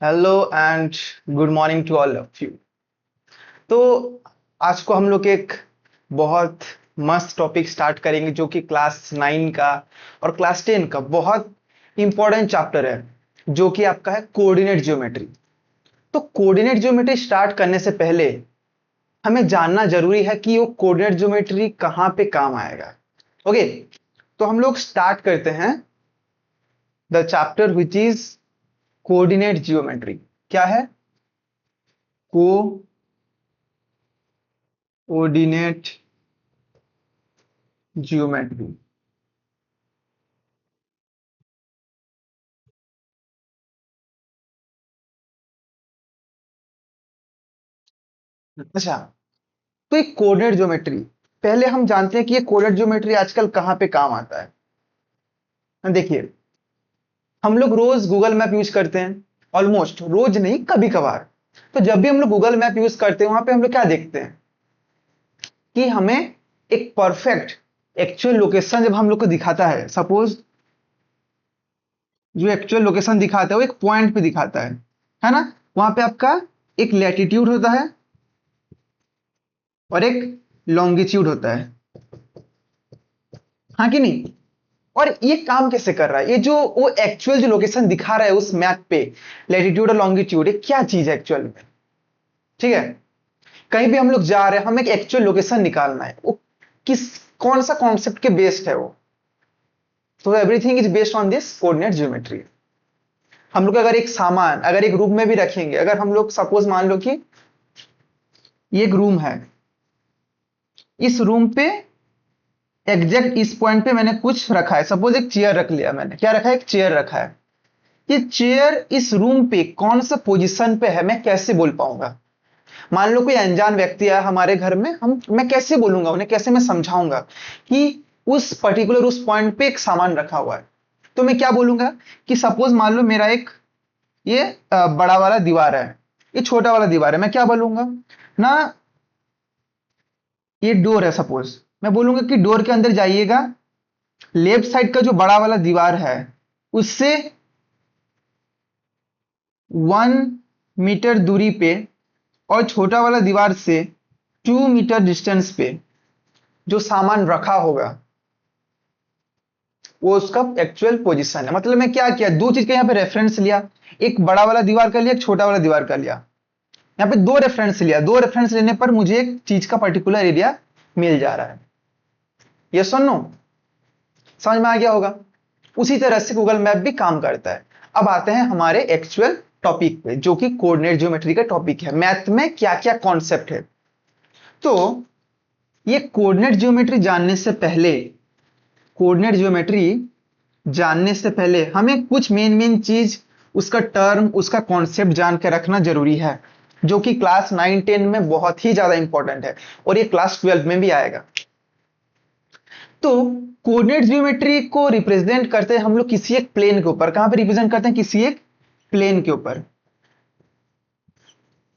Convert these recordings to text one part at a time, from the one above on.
Hello and good morning to all of you. तो आज को हम लोग एक बहुत मस्त टॉपिक स्टार्ट करेंगे जो कि क्लास 9 का और क्लास 10 का बहुत इंपॉर्टेंट चैप्टर है जो कि आपका है कोऑर्डिनेट ज्योमेट्री। तो कोऑर्डिनेट ज्योमेट्री स्टार्ट करने से पहले हमें जानना जरूरी है कि वो कोऑर्डिनेट ज्योमेट्री कहाँ पे काम आएगा। ओके, तो हम लोग स्टार्ट करते हैं the chapter which is coordinate geometry. क्या है? Coordinate geometry. अच्छा, तो ये कोऑर्डिनेट ज्योमेट्री, पहले हम जानते हैं कि ये कोऑर्डिनेट ज्योमेट्री आजकल कहाँ पे काम आता है। देखिए, हम लोग रोज गूगल मैप यूज करते हैं, ऑलमोस्ट रोज नहीं कभी कभार। तो जब भी हम लोग गूगल मैप यूज करते हैं वहां पे हम लोग क्या देखते हैं कि हमें एक परफेक्ट एक्चुअल लोकेशन जब हम लोग को दिखाता है, सपोज जो एक्चुअल लोकेशन दिखाता है वो एक पॉइंट पे दिखाता है ना। वहां पे आपका एक लैटिट्यूड होता है और एक लॉन्गिट्यूड होता है, हाँ कि नहीं। और ये काम कैसे कर रहा है, ये जो वो एक्चुअल जो लोकेशन दिखा रहा है उस मैप पे, लैटिट्यूड और लॉन्गिट्यूड, ये क्या चीज है एक्चुअल में। ठीक है, कहीं भी हम लोग जा रहे हैं, हमें एक एक्चुअल लोकेशन निकालना है, वो किस कौन सा कॉन्सेप्ट के बेस्ड है वो। तो everything is based on this coordinate geometry. हम लोग अगर एक सामान अगर एक रूम में भी रखेंगे, अगर हम लोग सपोज मान लो कि ये एक रूम है, इस रूम पे एग्जैक्ट इस पॉइंट पे मैंने कुछ रखा है, सपोज एक चेयर रख लिया मैंने, क्या रखा है, एक चेयर रखा है। ये चेयर इस रूम पे कौन सा पोजीशन पे है मैं कैसे बोल पाऊंगा। मान लो कोई अनजान व्यक्ति आया हमारे घर में, मैं कैसे बोलूंगा उन्हें, कैसे मैं समझाऊंगा कि उस पर्टिकुलर उस पॉइंट पे एक सामान रखा हुआ है। तो मैं क्या बोलूंगा कि सपोज मान लो मेरा एक ये बड़ा वाला दीवार है, ये छोटा वाला दीवार है, मैं क्या बोलूंगा ना, ये डोर है, सपोज मैं बोलूंगा कि डोर के अंदर जाइएगा, लेफ्ट साइड का जो बड़ा वाला दीवार है उससे 1 मीटर दूरी पे और छोटा वाला दीवार से 2 मीटर डिस्टेंस पे जो सामान रखा होगा वो उसका एक्चुअल पोजीशन है। मतलब मैं क्या किया, दो चीज का यहाँ पे रेफरेंस लिया, एक बड़ा वाला दीवार का लिया, एक छोटा वाला दीवार का लिया। यहाँ पे दो रेफरेंस लिया, दो रेफरेंस लेने पर मुझे एक चीज का पर्टिकुलर एरिया मिल जा रहा है। ये सुनो, समझ में आ गया होगा। उसी तरह से गूगल मैप भी काम करता है। अब आते हैं हमारे एक्चुअल टॉपिक पे जो कि कोऑर्डिनेट ज्योमेट्री का टॉपिक है। मैथ में क्या क्या कॉन्सेप्ट है, तो ये कोऑर्डिनेट ज्योमेट्री जानने से पहले हमें कुछ मेन मेन चीज, उसका टर्म, उसका कॉन्सेप्ट जान के रखना जरूरी है, जो कि क्लास 9 10 में बहुत ही ज्यादा इंपॉर्टेंट है और ये क्लास 12 में भी आएगा। तो कोऑर्डिनेट ज्योमेट्री को रिप्रेजेंट करते हैं हम लोग किसी एक प्लेन के ऊपर। कहां पे रिप्रेजेंट करते हैं, किसी एक प्लेन के ऊपर।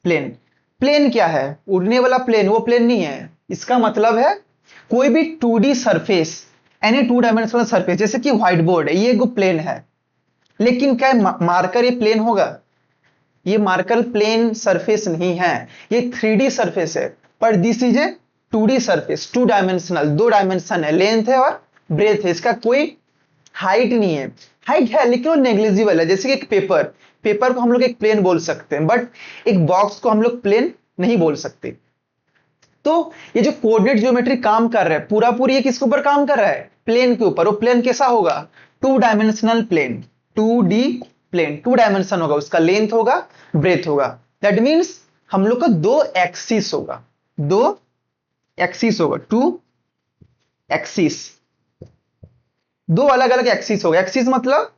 प्लेन, प्लेन क्या है, उड़ने वाला प्लेन, वो प्लेन नहीं है। इसका मतलब है कोई भी 2D surface, any 2 dimensional surface, जैसे कि व्हाइट बोर्ड है, ये एक प्लेन है। लेकिन क्या मार्कर ये प्लेन होगा? ये मार्कर प्लेन सरफेस नहीं है, ये 3D सरफेस है। पर this is a 2D surface, 2 dimensional, 2 dimension है, लेंथ है और ब्रेथ है, इसका कोई हाइट नहीं है। हाइट है लेकिन वो नेग्लिजिबल है। जैसे कि एक पेपर, पेपर को हम लोग एक प्लेन बोल सकते हैं, बट एक बॉक्स को हम लोग प्लेन नहीं बोल सकते। तो ये जो कोऑर्डिनेट ज्योमेट्री काम कर रहा है, पूरा पूरी ये किसके ऊपर काम कर रहा है, प्लेन के ऊपर। वो प्लेन कैसा होगा, 2 dimensional plane, 2D plane, 2 dimension होगा, उसका लेंथ होगा, ब्रेथ होगा। दैट मीन्स हम लोग का दो एक्सिस होगा, दो एक्सिस होगा, 2 एक्सिस, दो अलग अलग एक्सिस होगा। एक्सिस मतलब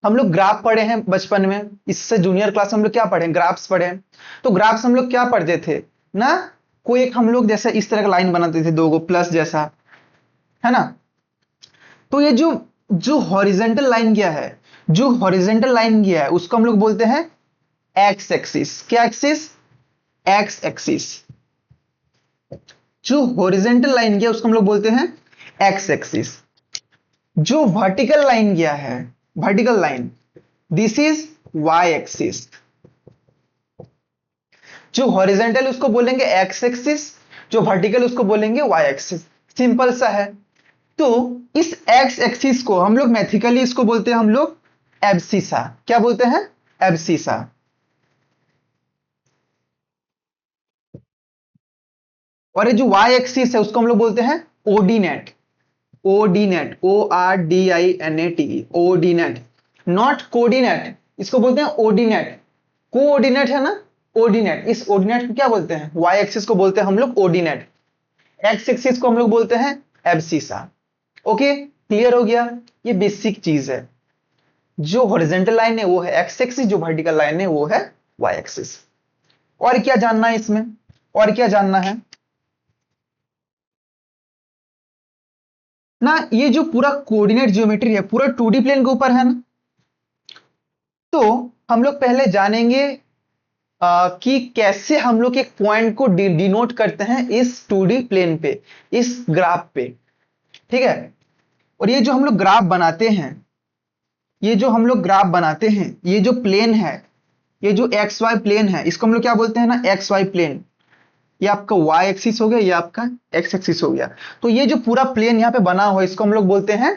हम लोग ग्राफ पढ़े हैं बचपन में, इससे जूनियर क्लास में हम लोग क्या पढ़े, ग्राफ्स पढ़े हैं। तो ग्राफ्स हम लोग क्या पढ़ते थे ना, कोई एक हम लोग जैसे इस तरह का लाइन बनाते थे, दो गो प्लस जैसा, है ना। तो ये जो जो हॉरिजेंटल लाइन गया है, जो हॉरिजेंटल लाइन गया है उसको हम लोग बोलते हैं एक्स एक्सिस। क्या एक्सिस, एक्स एक्सिस। जो हॉरिजेंटल लाइन गया उसको हम लोग बोलते हैं एक्स एक्सिस। जो वर्टिकल लाइन गया है, vertical line, this is y axis, जो हॉरिजेंटल उसको बोलेंगे एक्स एक्सिस, जो वर्टिकल उसको बोलेंगे वाई एक्सिस। सिंपल सा है। तो इस एक्स एक्सिस को हम लोग मैथिकली इसको बोलते हैं हम लोग एब्सिसा। क्या बोलते हैं? एब्सिसा। और ये जो वाई एक्सिस है उसको हम लोग बोलते हैं ordinate. Ordinate, ORDINAT, ordinate, not coordinate. इसको बोलते हैं ओर्डिनेट। कोऑर्डिनेट है ना, ओर्डिनेट। इस ओर्डिनेट को क्या बोलते हैं? वाई एक्सिस को बोलते हैं हम लोग ओर्डिनेट। एक्स एक्सिस को हम लोग बोलते हैं एब्सिसा। ओके, क्लियर हो गया? ये बेसिक चीज है। जो हॉरिजेंटल लाइन है वो है एक्स एक्सिस, जो वर्टिकल लाइन है वो है वाई एक्सिस। और क्या जानना है इसमें? और क्या जानना है ना? ये जो पूरा कोऑर्डिनेट ज्योमेट्री है पूरा 2D प्लेन के ऊपर है ना। तो हम लोग पहले जानेंगे कि कैसे हम लोग एक पॉइंट को डिनोट करते हैं इस 2D प्लेन पे, इस ग्राफ पे। ठीक है। और ये जो हम लोग ग्राफ बनाते हैं, ये जो हम लोग ग्राफ बनाते हैं, ये जो प्लेन है, ये जो एक्स वाई प्लेन है, इसको हम लोग क्या बोलते हैं ना, एक्स वाई प्लेन। ये आपका वाई एक्सिस हो गया, ये आपका एक्स एक्सिस हो गया। तो ये जो पूरा प्लेन यहाँ पे बना हुआ है इसको हम लोग बोलते हैं,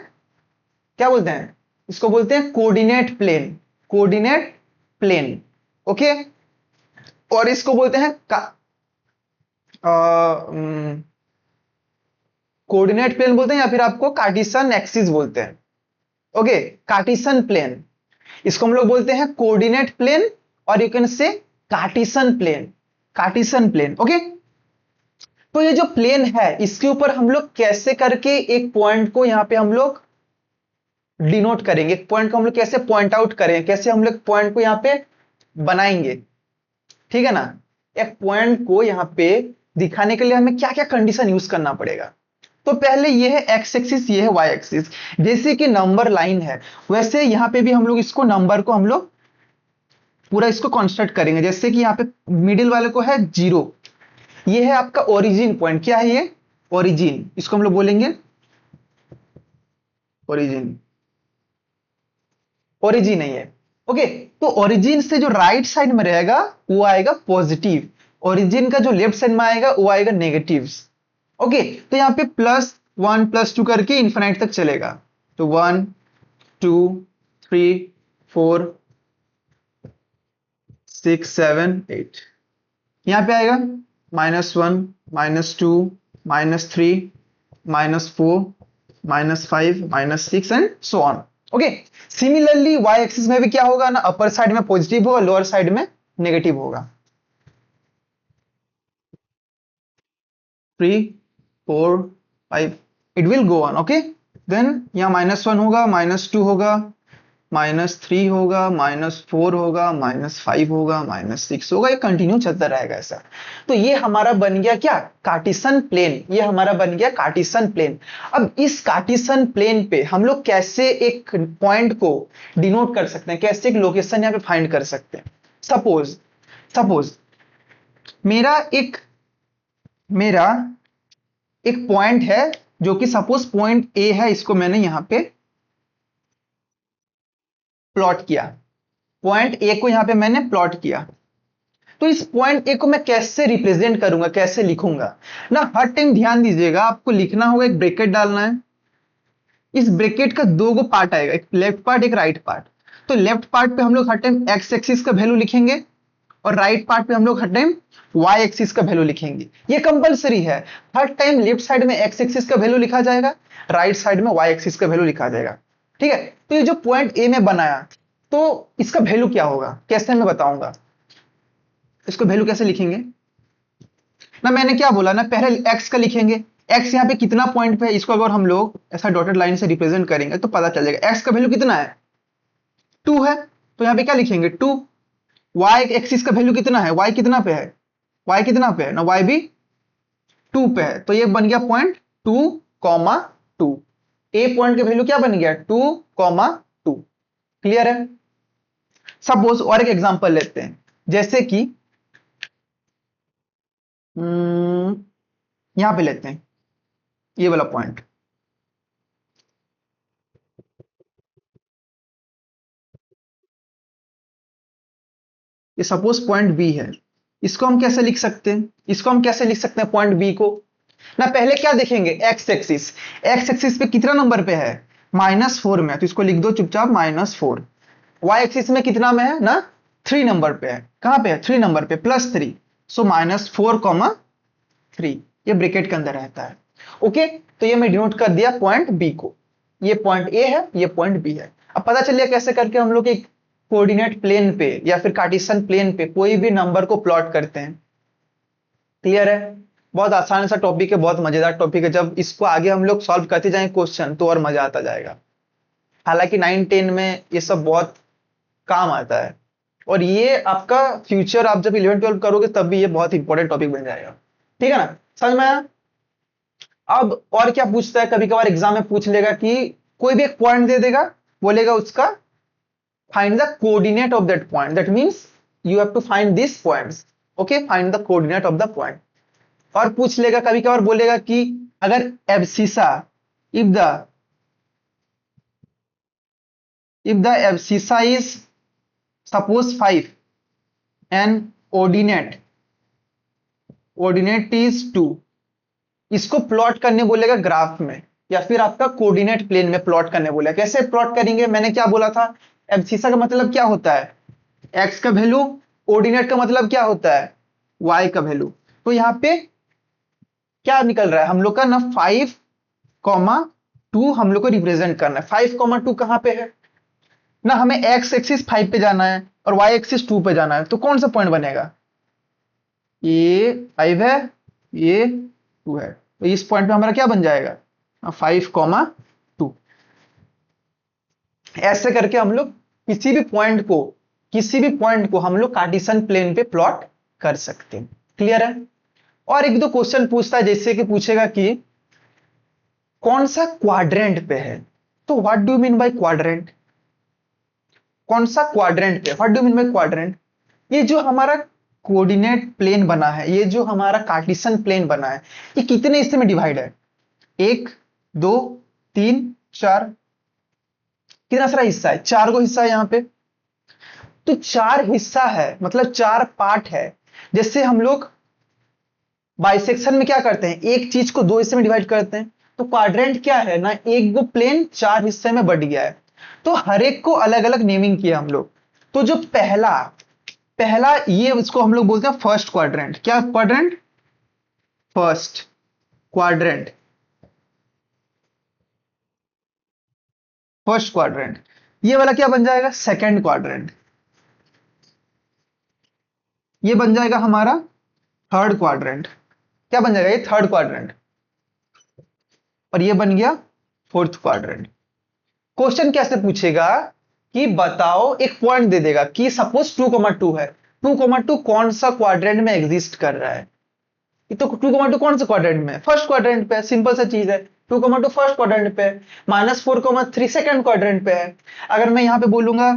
क्या बोलते हैं? इसको बोलते हैं coordinate plane. Coordinate plane. Okay. और इसको बोलते हैं कोऑर्डिनेट प्लेन बोलते हैं, या फिर आपको कार्टिसन एक्सिस बोलते हैं। Okay, Cartesian plane. इसको हम लोग बोलते हैं कोऑर्डिनेट प्लेन, और you can say Cartesian plane. Cartesian plane. Okay. तो ये जो प्लेन है इसके ऊपर हम लोग कैसे करके एक पॉइंट को यहां पे हम लोग डिनोट करेंगे, एक पॉइंट को हम लोग कैसे पॉइंट आउट करेंगे, कैसे हम लोग पॉइंट को यहां पे बनाएंगे। ठीक है ना? एक पॉइंट को यहां पे दिखाने के लिए हमें क्या क्या कंडीशन यूज करना पड़ेगा। तो पहले ये है एक्स एक्सिस, ये है वाई एक्सिस। जैसे कि नंबर लाइन है वैसे यहां पे भी हम लोग इसको नंबर को हम लोग पूरा इसको कंस्ट्रक्ट करेंगे। जैसे कि यहाँ पे मिडिल वाले को है 0, ये है आपका ओरिजिन पॉइंट। क्या है ये? ओरिजिन। इसको हम लोग बोलेंगे ओरिजिन। ओरिजिन है ये। ओके। तो ओरिजिन से जो राइट साइड में रहेगा वो आएगा पॉजिटिव, ओरिजिन का जो लेफ्ट साइड में आएगा वो आएगा नेगेटिव। ओके। तो यहाँ पे +1 +2 करके इंफिनाइट तक चलेगा। तो 1 2 3 4 6 7 8, यहां पे आएगा -1 -2 -3 -4 -5 -6 and so on. Okay. Similarly y axis में भी क्या होगा ना, अपर साइड में पॉजिटिव होगा, लोअर साइड में नेगेटिव होगा। 3 4 5, it will go on. Okay. Then यहाँ -1 होगा, -2 होगा, -3 होगा, -4 होगा, -5 होगा, -6 होगा, ये कंटिन्यू चलता रहेगा ऐसा। तो ये हमारा बन गया क्या? कार्टिसन प्लेन। ये हमारा बन गया कार्टिसन प्लेन। अब इस कार्टिसन प्लेन पे हम लोग कैसे एक पॉइंट को डिनोट कर सकते हैं, कैसे एक लोकेशन यहाँ पे फाइंड कर सकते हैं? सपोज सपोज मेरा एक मेरा एक पॉइंट है, जो कि सपोज पॉइंट ए है, इसको मैंने यहां पे प्लॉट किया। पॉइंट ए को यहां पे मैंने प्लॉट किया। तो इस पॉइंट ए को मैं कैसे रिप्रेजेंट करूंगा, कैसे लिखूंगा ना? हर टाइम ध्यान दीजिएगा, आपको लिखना होगा, एक ब्रैकेट डालना है। इस ब्रैकेट का दो गो पार्ट आएगा, एक लेफ्ट पार्ट एक राइट पार्ट। तो लेफ्ट पार्ट पे हम लोग हर टाइम एक्स एक्सिस का वैल्यू लिखेंगे, और राइट पार्ट पे हम लोग हर टाइम वाई एक्सिस का वैल्यू लिखेंगे। ये कंपलसरी है। हर टाइम लेफ्ट साइड में एक्स एक्सिस का वैल्यू लिखा जाएगा, राइट साइड में वाई एक्सिस का वैल्यू लिखा जाएगा। ठीक है। तो ये जो पॉइंट ए में बनाया, तो इसका वैल्यू क्या होगा, कैसे मैं बताऊंगा? इसको वैल्यू कैसे लिखेंगे ना? मैंने क्या बोला ना, पहले एक्स का लिखेंगे। एक्स यहाँ पे कितना पॉइंट पे है, इसको अगर हम लोग ऐसा डॉटेड लाइन से रिप्रेजेंट करेंगे तो पता चल जाएगा। एक्स का वैल्यू कितना है? 2 है। तो यहाँ पे क्या लिखेंगे? 2। वाई एक्सिस का वैल्यू कितना है? वाई कितना पे है? वाई कितना पे है ना? वाई भी 2 पे है। तो ये बन गया पॉइंट 2, 2। ए पॉइंट का वैल्यू क्या बन गया? 2, 2। क्लियर है? सपोज और एक एग्जांपल लेते हैं, जैसे कि यहां पे लेते हैं ये वाला पॉइंट। ये सपोज पॉइंट बी है, इसको हम कैसे लिख सकते हैं, इसको हम कैसे लिख सकते हैं पॉइंट बी को ना, पहले क्या देखेंगे एक्स एक्सिस, एक्स एक्सिस पे कितना नंबर पे है -4 में, तो इसको लिख दो चुपचाप -4। वाई एक्सिस में कितना में है ना 3 नंबर पे है, कहां पे है 3 नंबर पे +3, सो -4,3 ये ब्रैकेट के अंदर रहता है। ओके, तो ये मैं डिनोट कर दिया पॉइंट बी को, ये पॉइंट ए है, ये पॉइंट बी है। अब पता चलिए कैसे करके हम लोग एक कोऑर्डिनेट प्लेन पे या फिर कार्टेशियन प्लेन पे कोई भी नंबर को प्लॉट करते हैं। क्लियर है, बहुत आसान सा टॉपिक है, बहुत मजेदार टॉपिक है, जब इसको आगे हम लोग सॉल्व करते जाएंगे क्वेश्चन तो और मजा आता जाएगा। हालांकि 9-10 में ये सब बहुत काम आता है, और ये आपका फ्यूचर आप जब 11-12 करोगे तब भी ये बहुत इंपॉर्टेंट टॉपिक बन जाएगा। ठीक है ना, समझ में आया। अब और क्या पूछता है, कभी कभार एग्जाम में पूछ लेगा कि कोई भी एक पॉइंट दे देगा, बोलेगा उसका find the coordinate of that point, that means you have to find this points. Okay, find the coordinate of the point. और पूछ लेगा, कभी कभार बोलेगा कि अगर abscissa, if the abscissa is suppose 5 and ordinate is 2, इसको प्लॉट करने बोलेगा ग्राफ में या फिर आपका कोऑर्डिनेट प्लेन में प्लॉट करने बोलेगा। कैसे प्लॉट करेंगे, मैंने क्या बोला था, एब्सिसा का मतलब क्या होता है एक्स का वैल्यू, ऑर्डिनेट का मतलब क्या होता है वाई का वैल्यू। तो यहाँ पे क्या निकल रहा है हम लोग का ना 5,2 हम लोग को रिप्रेजेंट करना है। 5,2 कहां पे है ना, हमें एक्स एक्सिस 5 पे जाना है और वाई एक्सिस 2 पे जाना है, तो कौन सा पॉइंट बनेगा, ये 5 है, ये 2 है, तो इस पॉइंट पे हमारा क्या बन जाएगा 5,2। ऐसे करके हम लोग किसी भी पॉइंट को हम लोग कार्टेशियन प्लेन पे प्लॉट कर सकते हैं। क्लियर है। और एक दो क्वेश्चन पूछता है, जैसे कि पूछेगा कि कौन सा क्वाड्रेंट पे है, तो what do you mean by quadrant, कौन सा क्वाड्रेंट पे, what do you mean by quadrant. ये जो हमारा कोऑर्डिनेट प्लेन बना है, ये जो हमारा कार्टेशियन प्लेन बना है, ये कितने हिस्से में डिवाइड है, 1 2 3 4, कितना सारा हिस्सा है, 4 गो हिस्सा है यहाँ पे। तो 4 हिस्सा है मतलब 4 पार्ट है। जैसे हम लोग बाइसेक्शन में क्या करते हैं, एक चीज को 2 हिस्से में डिवाइड करते हैं, तो क्वाड्रेंट क्या है ना, एक गो प्लेन 4 हिस्से में बट गया है, तो हर एक को अलग अलग नेमिंग किया हम लोग। तो जो पहला ये इसको हम लोग बोलते हैं फर्स्ट क्वाड्रेंट। क्या quadrant, first quadrant, first quadrant. ये वाला क्या बन जाएगा सेकंड क्वाड्रेंट, ये बन जाएगा हमारा थर्ड क्वाड्रेंट। क्या बन जाएगा, ये थर्ड क्वाड्रेंट, और ये बन गया फोर्थ क्वाड्रेंट। क्वेश्चन कैसे पूछेगा कि बताओ, एक पॉइंट दे देगा कि सपोज 2,2 है, 2,2 कौन सा क्वाड्रेंट में एग्जिस्ट कर रहा है, तो 2,2 कौन सा क्वाड्रेंट में, फर्स्ट क्वाड्रेंट पे, सिंपल सा चीज है, 2,2 फर्स्ट क्वाड्रेंट पे, -4,3 सेकंड क्वाड्रेंट पे है। अगर मैं यहां पे बोलूंगा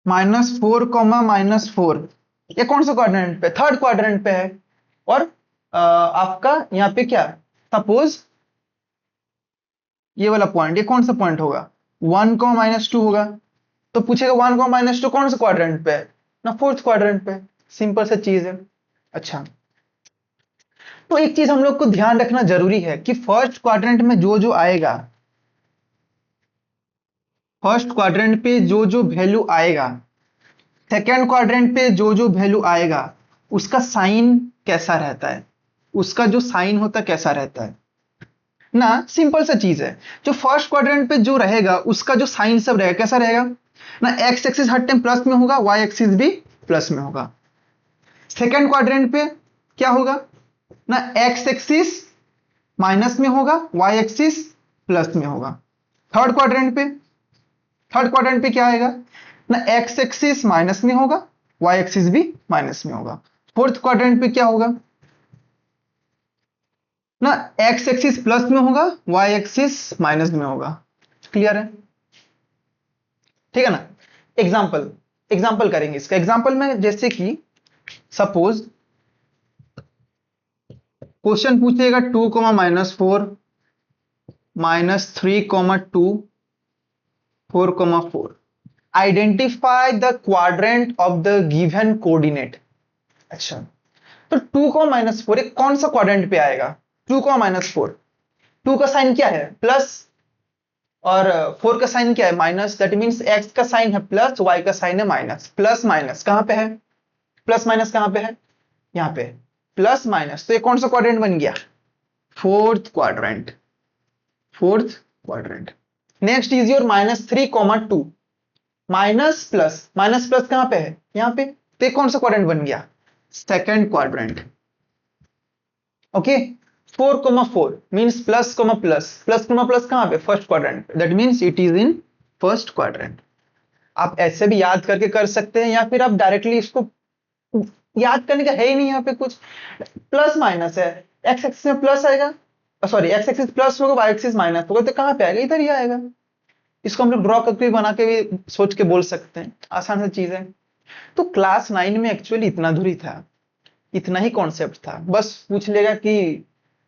-4, ये कौन सा क्वाड्रेंट पे, थर्ड क्वाड्रेंट पे है। और आपका यहाँ पे क्या, सपोज ये वाला पॉइंट, ये कौन सा पॉइंट होगा, 1,-2 होगा, तो पूछेगा 1,-2 कौन सा क्वाड्रेंट पे है ना, फोर्थ क्वाड्रेंट पे, सिंपल सा चीज है। अच्छा, तो एक चीज हम लोग को ध्यान रखना जरूरी है कि फर्स्ट क्वाड्रेंट में जो जो आएगा, फर्स्ट क्वाड्रेंट पे जो जो वैल्यू आएगा, सेकेंड क्वाड्रेंट पे जो जो वैल्यू आएगा, उसका साइन कैसा रहता है, उसका जो साइन होता है कैसा रहता है ना, सिंपल सा चीज है। जो फर्स्ट क्वाड्रेंट पे जो रहेगा उसका जो साइन सब रहेगा कैसा रहेगा ना, एक्स एक्सिस हर टाइम प्लस में होगा, वाई एक्सिस भी प्लस में होगा। सेकेंड क्वाड्रेंट पे क्या होगा ना, एक्स एक्सिस माइनस में होगा, वाई एक्सिस प्लस में होगा। थर्ड क्वाड्रेंट पे क्या आएगा ना, एक्स एक्सिस माइनस में होगा, वाई एक्सिस भी माइनस में होगा। फोर्थ क्वाड्रेंट पे क्या होगा ना, एक्स एक्सिस प्लस में होगा, वाई एक्सिस माइनस में होगा। क्लियर है, ठीक है ना। एग्जाम्पल करेंगे इसका। एग्जाम्पल में जैसे कि सपोज क्वेश्चन पूछेगा 2,-4 -3,2 4,4, identify the quadrant of the given coordinate. अच्छा, तो 2 को -4 एक कौन सा क्वाड्रेंट पे आएगा? 2 को -4, 2 का साइन क्या है? प्लस, और 4 का साइन क्या है? माइनस। दैट मीन्स x का साइन है प्लस, y का साइन है माइनस। प्लस माइनस कहां पे है? प्लस माइनस कहां पे है? यहां पे प्लस माइनस। तो ये कौन सा क्वाड्रेंट बन गया? Fourth quadrant, fourth quadrant. Next is your -3, 2। Minus plus कहां पे है? यहां पे। तो ये कौन सा क्वाड्रेंट बन गया? Second quadrant. Okay, 4, 4 means plus, plus कहां पे? First quadrant. That means it is in first quadrant. आप ऐसे भी याद करके कर सकते हैं, या फिर आप डायरेक्टली इसको, याद करने का है ही नहीं यहाँ पे कुछ। प्लस माइनस है, एक्स एक्सिस में प्लस आएगा, सॉरी एक्स एक्सिस प्लस होगा, वाई एक्सिस माइनस होगा, तो कहां पे आएगा? इधर ही आएगा। इसको हम लोग ड्रॉ करके बना के भी सोच के बोल सकते हैं, आसान सी चीज है। तो क्लास 9 में एक्चुअली इतना दूर ही था, इतना ही कॉन्सेप्ट था। बस पूछ लेगा कि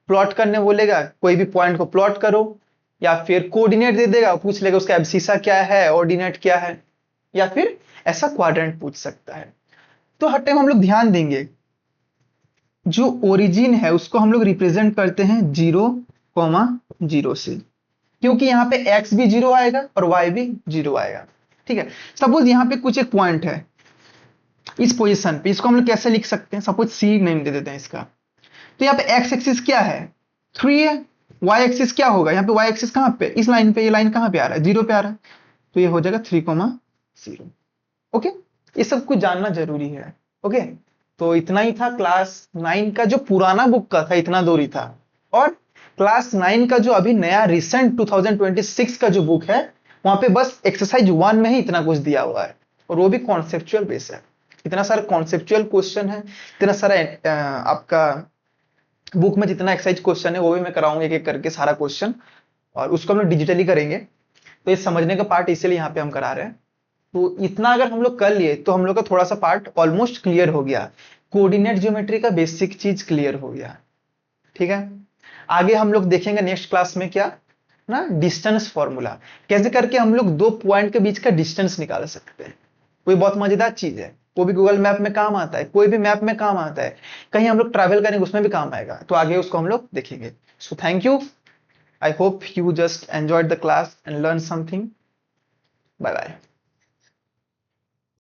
प्लॉट करने बोलेगा, कोई भी पॉइंट को प्लॉट करो, या फिर कोऑर्डिनेट दे देगा, पूछ लेगा उसका एब्सिसा क्या है, ऑर्डिनेट क्या है, या फिर ऐसा क्वाड्रेंट पूछ सकता है। तो हर टाइम हम लोग ध्यान देंगे, जो ओरिजिन है उसको हम लोग रिप्रेजेंट करते हैं 0, 0 से, क्योंकि यहाँ पे x भी 0 आएगा और y भी 0 आएगा। ठीक है, सपोज यहाँ पे कुछ एक पॉइंट है इस पोजीशन पे, इसको हम लोग कैसे लिख सकते हैं? सपोज c नेम दे देते हैं इसका। तो यहाँ पे x एक्सिस क्या है? 3 है। y एक्सिस क्या होगा? यहाँ पे y एक्सिस कहाँ पे? इस लाइन पे। ये लाइन कहाँ पे आ रहा है? 0 पे आ रहा है, तो ये हो जाएगा 3, 0। ओके, ये सब कुछ जानना जरूरी है। ओके, तो इतना ही था क्लास 9 का, जो पुराना बुक का था इतना दूर ही था। और क्लास 9 का जो अभी नया रिसेंट 2026 का जो बुक है, वहां पे बस एक्सरसाइज 1 में ही इतना कुछ दिया हुआ है, और वो भी कॉन्सेप्चुअल बेस है। इतना सारा कॉन्सेप्चुअल क्वेश्चन है, इतना सारा आपका बुक में जितना एक्सरसाइज क्वेश्चन है वो भी मैं कराऊंगा एक एक करके सारा क्वेश्चन, और उसको हम लोग डिजिटली करेंगे। तो ये समझने का पार्ट इसीलिए यहाँ पे हम करा रहे हैं। तो इतना अगर हम लोग कर लिए तो हम लोग का थोड़ा सा पार्ट ऑलमोस्ट क्लियर हो गया, कोऑर्डिनेट ज्योमेट्री का बेसिक चीज क्लियर हो गया। ठीक है, आगे हम लोग देखेंगे नेक्स्ट क्लास में क्या ना, डिस्टेंस फॉर्मूला, कैसे करके हम लोग दो पॉइंट के बीच का डिस्टेंस निकाल सकते हैं। कोई बहुत मजेदार चीज है, वो भी गूगल मैप में काम आता है, कोई भी मैप में काम आता है, कहीं हम लोग ट्रैवल करेंगे उसमें भी काम आएगा। तो आगे उसको हम लोग देखेंगे। So thank you, I hope you just enjoyed the class and learn something. Bye bye.